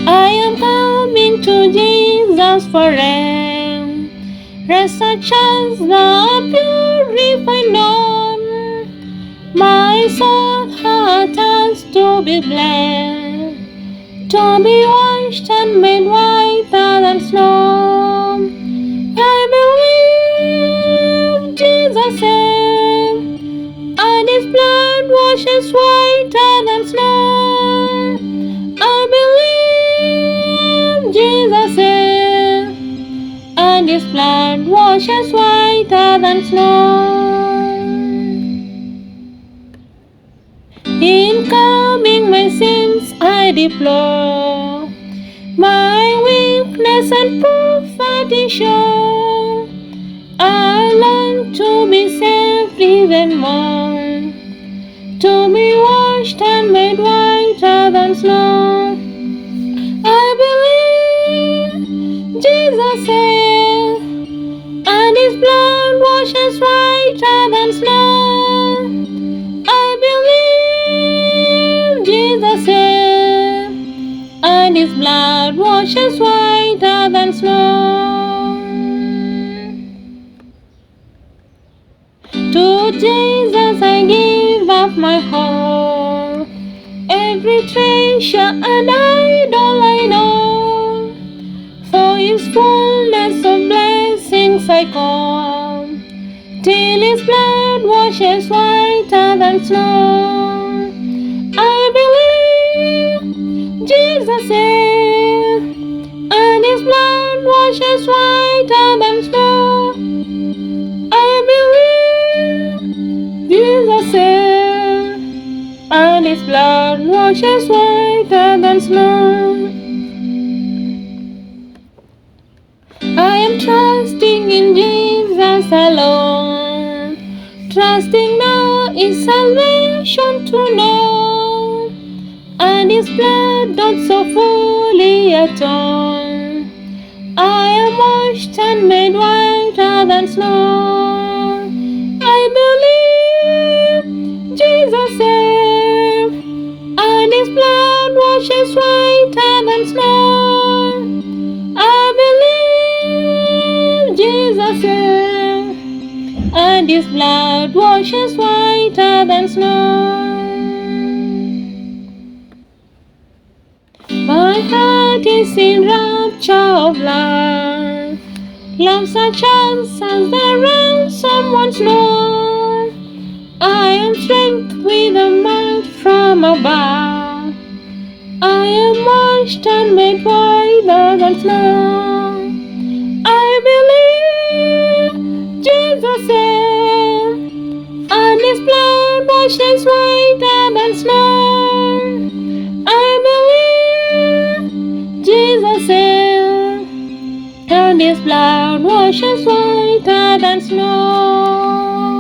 I am coming to Jesus for rain, rest such as the purified known. My soul has to be blessed, to be washed and made whiter than snow. I believe Jesus said, and His blood washes whiter than snow. I believe Jesus said, and His blood washes whiter than snow. In coming my sins I deplore, my weakness and poverty show. I long to be saved even more, to be washed and made whiter than snow. I believe Jesus said, and His blood washes whiter than snow. I believe Jesus said, and His blood washes whiter than snow. To Jesus I give up my whole, every treasure and idol I know. For His fullness of blessings I come, till His blood washes whiter than snow. I believe Jesus said, and His blood washes whiter than snow. I believe Jesus said, and His blood washes whiter than snow. I am trusting in Jesus alone, trusting now is salvation to know, and His blood doth so fully atone. I am washed and made whiter than snow. I believe Jesus said, and His blood washes whiter than snow. I believe Jesus said, and His blood washes whiter than snow. My heart is in rapture of love, love such as the ransom once known. I am strength with a might from above. I am washed and made whiter than snow. I believe Jesus said, and His blood washes whiter than snow. I believe Jesus said, and His blood washes whiter than snow.